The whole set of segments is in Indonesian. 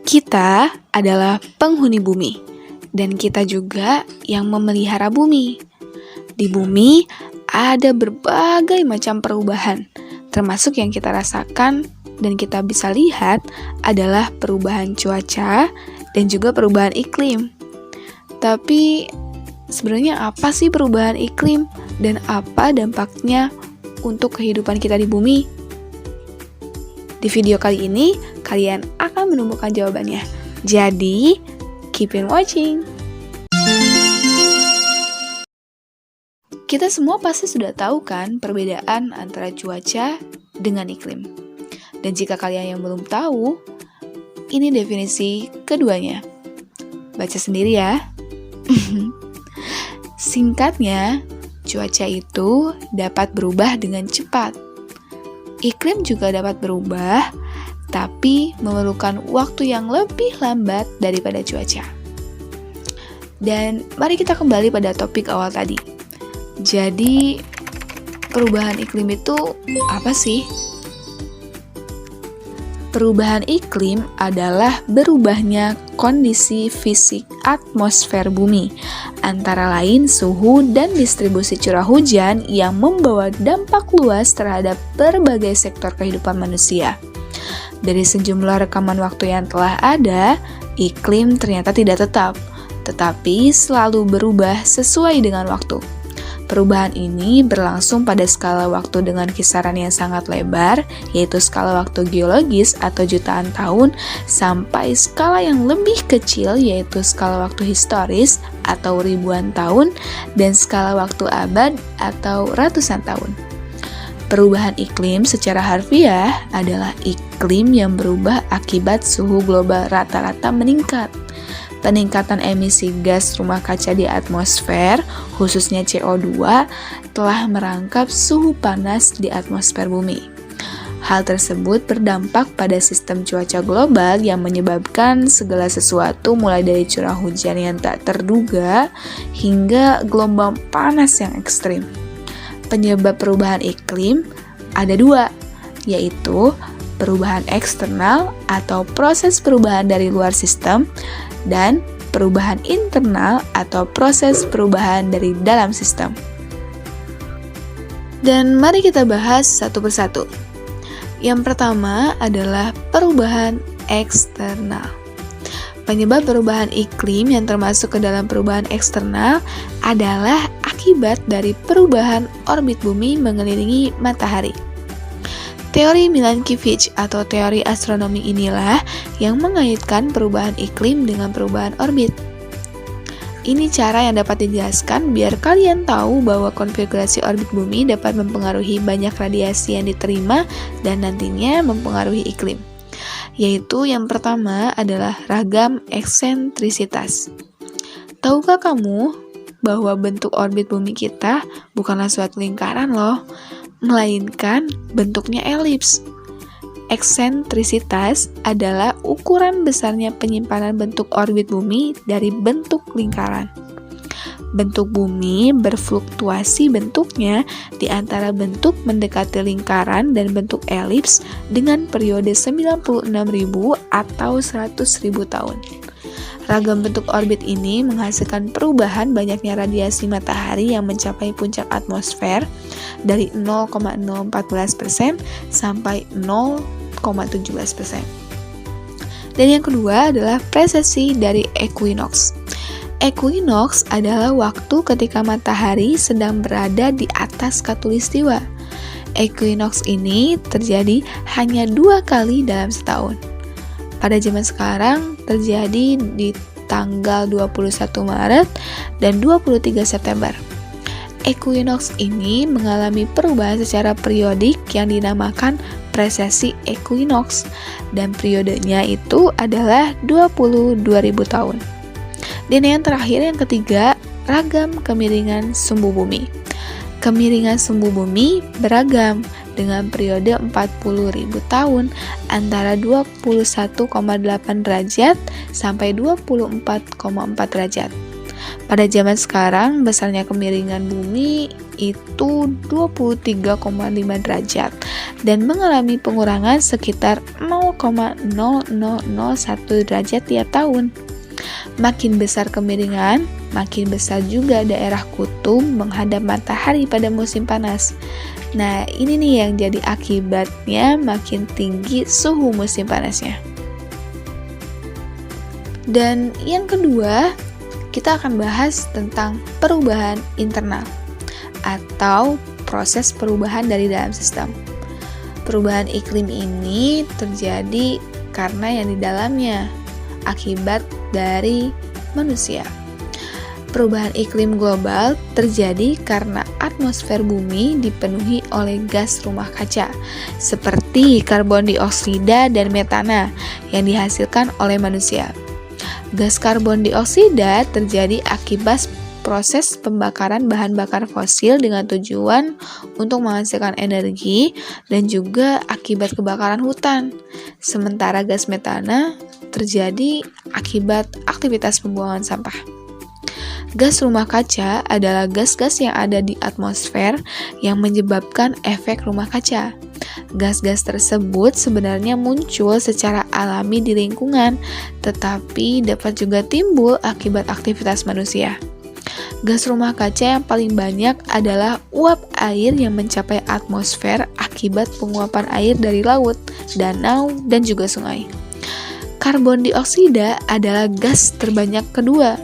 Kita adalah penghuni bumi, dan kita juga yang memelihara bumi. Di bumi ada berbagai macam perubahan, termasuk yang kita rasakan dan kita bisa lihat adalah perubahan cuaca dan juga perubahan iklim. Tapi sebenarnya apa sih perubahan iklim dan apa dampaknya untuk kehidupan kita di bumi? Di video kali ini, kalian akan menemukan jawabannya. Jadi, keep in watching! Kita semua pasti sudah tahu kan perbedaan antara cuaca dengan iklim. Dan jika kalian yang belum tahu, ini definisi keduanya. Baca sendiri ya. Singkatnya, cuaca itu dapat berubah dengan cepat. Iklim juga dapat berubah, tapi memerlukan waktu yang lebih lambat daripada cuaca. Dan mari kita kembali pada topik awal tadi. Jadi, perubahan iklim itu apa sih? Perubahan iklim adalah berubahnya kondisi fisik atmosfer bumi, antara lain suhu dan distribusi curah hujan yang membawa dampak luas terhadap berbagai sektor kehidupan manusia. Dari sejumlah rekaman waktu yang telah ada, iklim ternyata tidak tetap, tetapi selalu berubah sesuai dengan waktu. Perubahan ini berlangsung pada skala waktu dengan kisaran yang sangat lebar, yaitu skala waktu geologis atau jutaan tahun, sampai skala yang lebih kecil, yaitu skala waktu historis atau ribuan tahun, dan skala waktu abad atau ratusan tahun. Perubahan iklim secara harfiah adalah iklim yang berubah akibat suhu global rata-rata meningkat. Peningkatan emisi gas rumah kaca di atmosfer, khususnya CO2, telah merangkap suhu panas di atmosfer bumi. Hal tersebut berdampak pada sistem cuaca global yang menyebabkan segala sesuatu mulai dari curah hujan yang tak terduga hingga gelombang panas yang ekstrim. Penyebab perubahan iklim ada dua, yaitu perubahan eksternal atau proses perubahan dari luar sistem, dan perubahan internal atau proses perubahan dari dalam sistem. Dan mari kita bahas satu persatu. Yang pertama adalah perubahan eksternal. Penyebab perubahan iklim yang termasuk ke dalam perubahan eksternal adalah akibat dari perubahan orbit bumi mengelilingi matahari. Teori Milankovitch atau teori astronomi inilah yang mengaitkan perubahan iklim dengan perubahan orbit. Ini cara yang dapat dijelaskan biar kalian tahu bahwa konfigurasi orbit bumi dapat mempengaruhi banyak radiasi yang diterima dan nantinya mempengaruhi iklim. Yaitu yang pertama adalah ragam eksentrisitas. Tahukah kamu bahwa bentuk orbit bumi kita bukanlah suatu lingkaran loh, melainkan bentuknya elips. Eksentrisitas adalah ukuran besarnya penyimpanan bentuk orbit bumi dari bentuk lingkaran. Bentuk bumi berfluktuasi bentuknya di antara bentuk mendekati lingkaran dan bentuk elips dengan periode 96.000 atau 100.000 tahun. Ragam bentuk orbit ini menghasilkan perubahan banyaknya radiasi matahari yang mencapai puncak atmosfer dari 0,014% sampai 0,17%. Dan yang kedua adalah precesi dari equinox. Equinox adalah waktu ketika matahari sedang berada di atas khatulistiwa. Equinox ini terjadi hanya 2 kali dalam setahun. Pada zaman sekarang terjadi di tanggal 21 Maret dan 23 September. Equinox ini mengalami perubahan secara periodik yang dinamakan precesi equinox, dan periodenya itu adalah 22.000 tahun. Dan yang terakhir, yang ketiga, ragam kemiringan sumbu bumi. Kemiringan sumbu bumi beragam dengan periode 40.000 tahun antara 21,8 derajat sampai 24,4 derajat. Pada zaman sekarang, besarnya kemiringan bumi itu 23,5 derajat dan mengalami pengurangan sekitar 0,0001 derajat tiap tahun. Makin besar kemiringan, makin besar juga daerah kutub menghadap matahari pada musim panas. Nah, ini nih yang jadi akibatnya makin tinggi suhu musim panasnya. Dan yang kedua, kita akan bahas tentang perubahan internal atau proses perubahan dari dalam sistem. Perubahan iklim ini terjadi karena yang di dalamnya akibat dari manusia. Perubahan iklim global terjadi karena atmosfer bumi dipenuhi oleh gas rumah kaca seperti karbon dioksida dan metana yang dihasilkan oleh manusia. Gas karbon dioksida terjadi akibat proses pembakaran bahan bakar fosil dengan tujuan untuk menghasilkan energi dan juga akibat kebakaran hutan. Sementara gas metana terjadi akibat aktivitas pembuangan sampah. Gas rumah kaca adalah gas-gas yang ada di atmosfer yang menyebabkan efek rumah kaca. Gas-gas tersebut sebenarnya muncul secara alami di lingkungan, tetapi dapat juga timbul akibat aktivitas manusia. Gas rumah kaca yang paling banyak adalah uap air yang mencapai atmosfer akibat penguapan air dari laut, danau, dan juga sungai. Karbon dioksida adalah gas terbanyak kedua.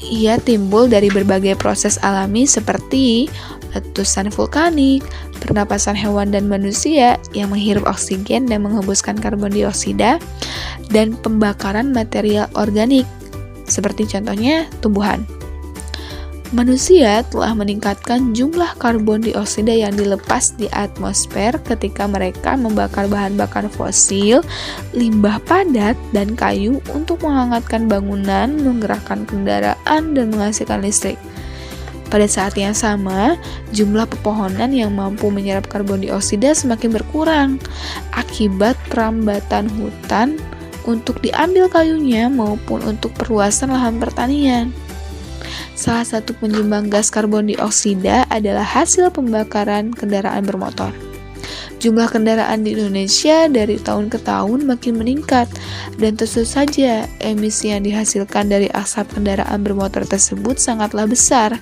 Ia timbul dari berbagai proses alami seperti letusan vulkanik, pernapasan hewan dan manusia yang menghirup oksigen dan menghembuskan karbon dioksida, dan pembakaran material organik, seperti contohnya tumbuhan. Manusia telah meningkatkan jumlah karbon dioksida yang dilepas di atmosfer ketika mereka membakar bahan bakar fosil, limbah padat, dan kayu untuk menghangatkan bangunan, menggerakkan kendaraan, dan menghasilkan listrik. Pada saat yang sama, jumlah pepohonan yang mampu menyerap karbon dioksida semakin berkurang akibat perambatan hutan untuk diambil kayunya maupun untuk perluasan lahan pertanian. Salah satu penyumbang gas karbon dioksida adalah hasil pembakaran kendaraan bermotor. Jumlah kendaraan di Indonesia dari tahun ke tahun makin meningkat, dan tentu saja emisi yang dihasilkan dari asap kendaraan bermotor tersebut sangatlah besar.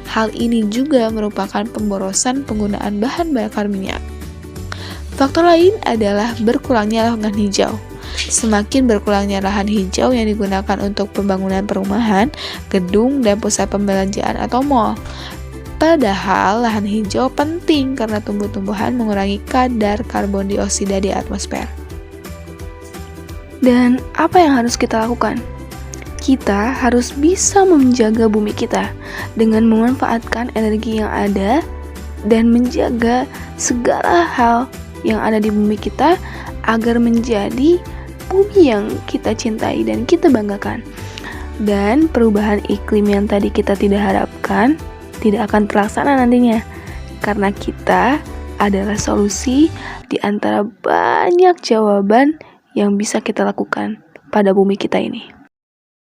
Hal ini juga merupakan pemborosan penggunaan bahan bakar minyak. Faktor lain adalah berkurangnya lahan hijau. Semakin berkurangnya lahan hijau yang digunakan untuk pembangunan perumahan, gedung, dan pusat pembelanjaan atau mal. Padahal lahan hijau penting karena tumbuh-tumbuhan mengurangi kadar karbon dioksida di atmosfer. Dan apa yang harus kita lakukan? Kita harus bisa menjaga bumi kita dengan memanfaatkan energi yang ada dan menjaga segala hal yang ada di bumi kita agar menjadi bumi yang kita cintai dan kita banggakan. Dan perubahan iklim yang tadi kita tidak harapkan tidak akan terlaksana nantinya, karena kita adalah solusi di antara banyak jawaban yang bisa kita lakukan pada bumi kita ini.